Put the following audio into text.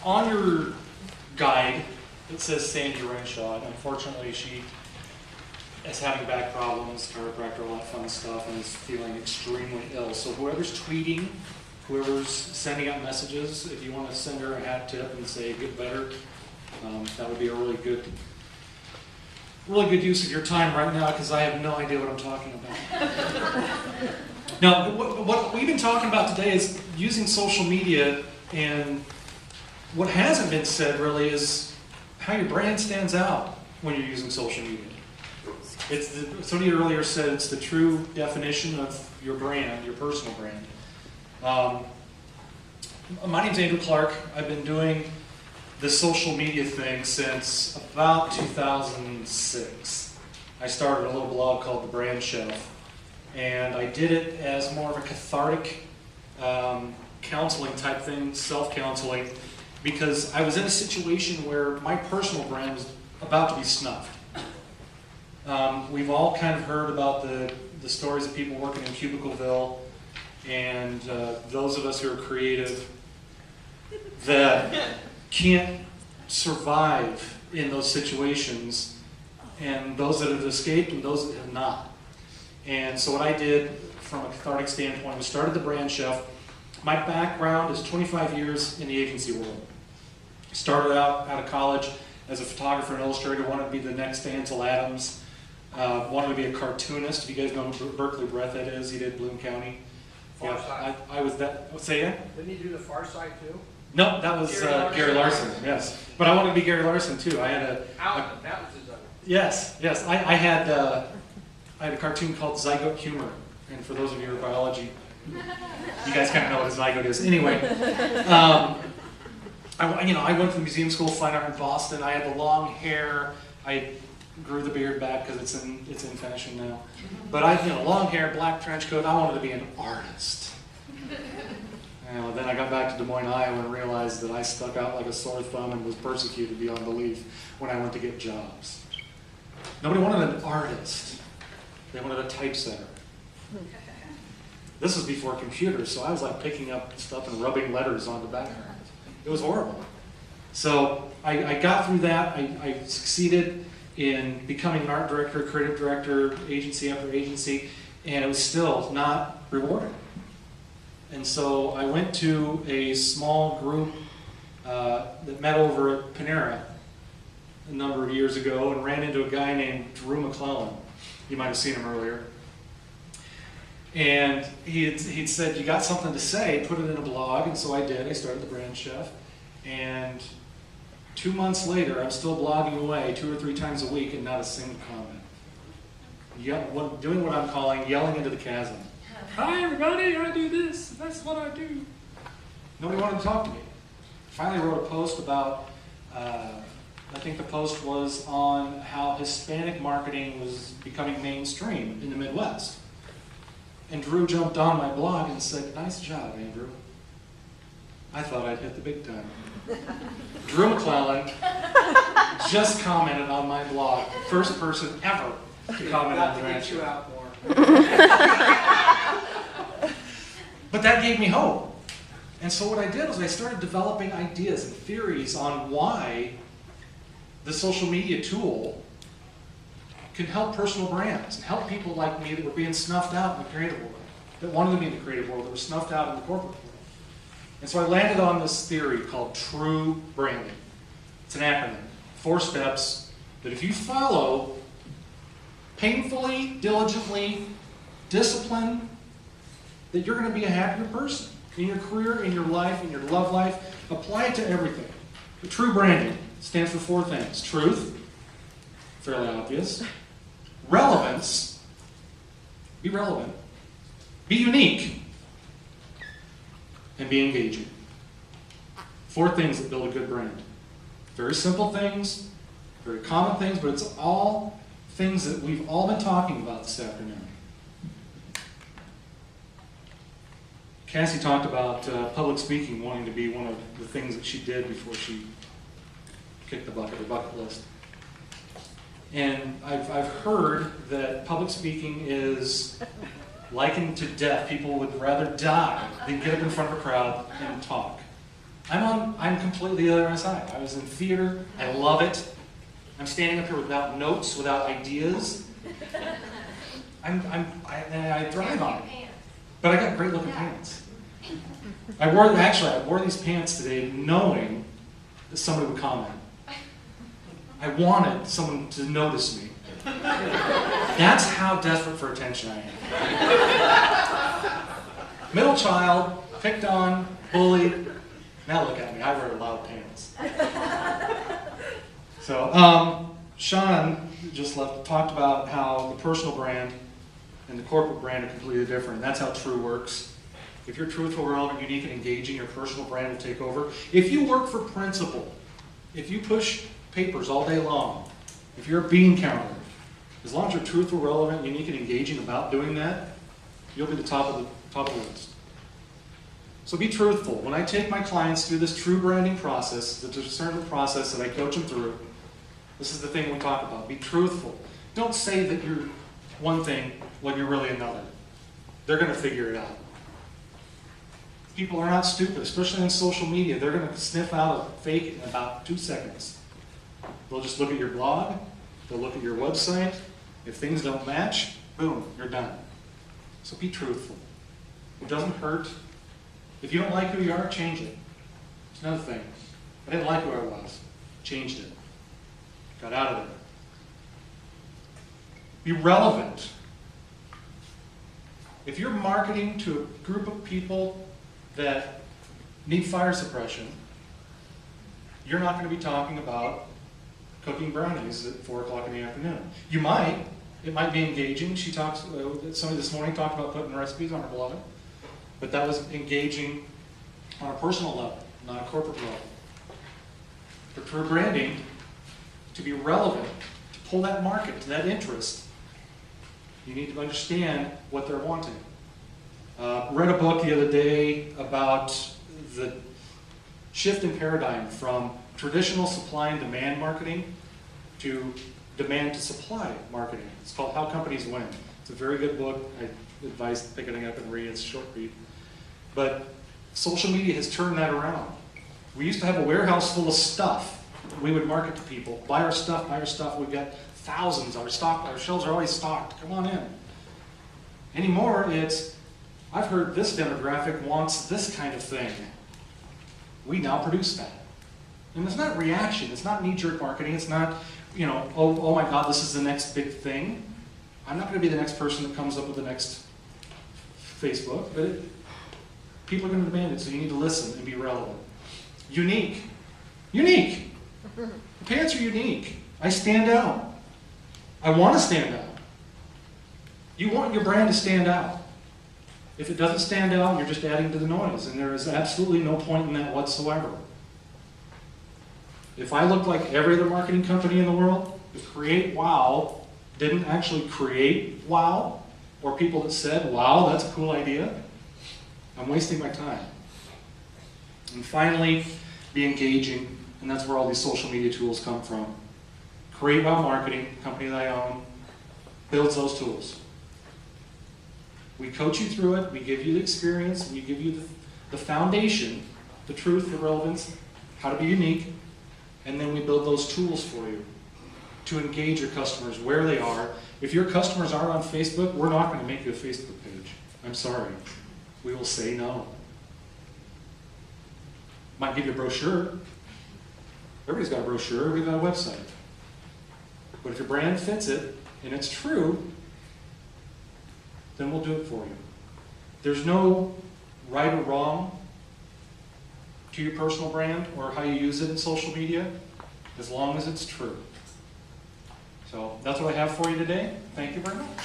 on your guide, it says Sandy Renshaw, and unfortunately she is having back problems, chiropractor, all that fun stuff, and is feeling extremely ill. So whoever's tweeting, whoever's sending out messages, if you want to send her a hat tip and say, get better, that would be a really good use of your time right now, because I have no idea what I'm talking about. Now, what we've been talking about today is using social media, and what hasn't been said really is how your brand stands out when you're using social media. Somebody earlier said it's the true definition of your brand, your personal brand. My name's Andrew Clark. I've been doing the social media thing since about 2006. I started a little blog called The Brand Shelf, and I did it as more of a cathartic counseling type thing, self-counseling, because I was in a situation where my personal brand was about to be snuffed. We've all kind of heard about the stories of people working in Cubicleville, and those of us who are creative that can't survive in those situations, and those that have escaped and those that have not. And so what I did from a cathartic standpoint was started the Brand Chef. My background is 25 years in the agency world. Started out of college as a photographer and illustrator, wanted to be the next Ansel Adams, wanted to be a cartoonist. If you guys know who Berkeley Brett that is, he did Bloom County. Far Side. I was that, say again? Didn't he do the Far Side too? No, that was Gary Larson, yes. But I wanted to be Gary Larson too. I had Alan, that was his other. Yes. I had a cartoon called Zygote Humor, and for those of you who are biology, you guys kind of know what a zygote is. Anyway, I went to the museum school of fine art in Boston. I had the long hair. I grew the beard back because it's in finishing now. But long hair, black trench coat. I wanted to be an artist. Then I got back to Des Moines, Iowa, and realized that I stuck out like a sore thumb and was persecuted beyond belief when I went to get jobs. Nobody wanted an artist. They wanted a typesetter. This was before computers, so I was like picking up stuff and rubbing letters on the background. It was horrible. So I got through that. I succeeded in becoming an art director, creative director, agency after agency, and it was still not rewarding. And so I went to a small group that met over at Panera a number of years ago and ran into a guy named Drew McClellan. You might have seen him earlier. And he'd said, you got something to say, put it in a blog, and so I did. I started the Brand Chef, and 2 months later, I'm still blogging away 2 or 3 times a week and not a single comment. Doing what I'm calling yelling into the chasm. Hi everybody, I do this, that's what I do. Nobody wanted to talk to me. Finally wrote a post about, I think the post was on how Hispanic marketing was becoming mainstream in the Midwest. And Drew jumped on my blog and said, nice job, Andrew. I thought I'd hit the big time. Drew McClellan just commented on my blog. First person ever to comment on the Brand Chef. Out more. But that gave me hope. And so what I did was I started developing ideas and theories on why the social media tool can help personal brands and help people like me that were being snuffed out in the creative world, that wanted to be in the creative world, that were snuffed out in the corporate world. And so I landed on this theory called true branding. It's an acronym, 4 steps that if you follow painfully, diligently, discipline, that you're going to be a happier person in your career, in your life, in your love life. Apply it to everything. The true branding stands for 4 things. Truth, fairly obvious. Relevance, be relevant. Be unique. And be engaging. 4 things that build a good brand. Very simple things, very common things, but it's all things that we've all been talking about this afternoon. Cassie talked about public speaking wanting to be one of the things that she did before she kicked the bucket, her bucket list. And I've heard that public speaking is likened to death. People would rather die than get up in front of a crowd and talk. I'm completely the other side. I was in theater. I love it. I'm standing up here without notes, without ideas. I thrive on it. But I got great looking pants. I wore these pants today knowing that somebody would comment. I wanted someone to notice me. That's how desperate for attention I am. Middle child, picked on, bullied. Now look at me, I wear loud pants. So, Sean just talked about how the personal brand and the corporate brand are completely different. That's how True works. If you're truthful, relevant, unique, and engaging, your personal brand will take over. If you work for principle, if you push papers all day long, if you're a bean counter, as long as you're truthful, relevant, unique, and engaging about doing that, you'll be the top of the list. So be truthful. When I take my clients through this true branding process, the discernment process that I coach them through, this is the thing we talk about. Be truthful. Don't say that you're one thing when you're really another. They're going to figure it out. People are not stupid, especially in social media. They're going to sniff out a fake in about 2 seconds. They'll just look at your blog. They'll look at your website. If things don't match, boom, you're done. So be truthful. It doesn't hurt. If you don't like who you are, change it. It's another thing. I didn't like who I was. Changed it. Got out of there. Be relevant. If you're marketing to a group of people that need fire suppression, you're not going to be talking about cooking brownies at 4 o'clock in the afternoon. You might. It might be engaging. Somebody this morning talked about putting recipes on her blog, but that was engaging on a personal level, not a corporate level. For true branding, to be relevant, to pull that market, to that interest, you need to understand what they're wanting. Read a book the other day about the shift in paradigm from traditional supply and demand marketing to demand to supply marketing. It's called How Companies Win. It's a very good book. I advise picking it up and read. It's a short read. But social media has turned that around. We used to have a warehouse full of stuff. We would market to people. Buy our stuff, buy our stuff. We've got thousands. Our shelves are always stocked. Come on in. Anymore, it's, I've heard this demographic wants this kind of thing. We now produce that. And it's not reaction. It's not knee-jerk marketing. It's not, oh my God, this is the next big thing. I'm not going to be the next person that comes up with the next Facebook, but people are going to demand it, so you need to listen and be relevant. Unique. Unique. The pants are unique. I stand out. I want to stand out. You want your brand to stand out. If it doesn't stand out, you're just adding to the noise, and there is absolutely no point in that whatsoever. If I looked like every other marketing company in the world, the Create Wow didn't actually create wow, or people that said, wow, that's a cool idea, I'm wasting my time. And finally, be engaging, and that's where all these social media tools come from. Create Wow Marketing, the company that I own, builds those tools. We coach you through it, we give you the experience, we give you the foundation, the truth, the relevance, how to be unique, and then we build those tools for you to engage your customers where they are. If your customers aren't on Facebook, we're not going to make you a Facebook page. I'm sorry. We will say no. Might give you a brochure. Everybody's got a brochure, everybody's got a website. But if your brand fits it, and it's true, then we'll do it for you. There's no right or wrong to your personal brand or how you use it in social media, as long as it's true. So that's what I have for you today. Thank you very much.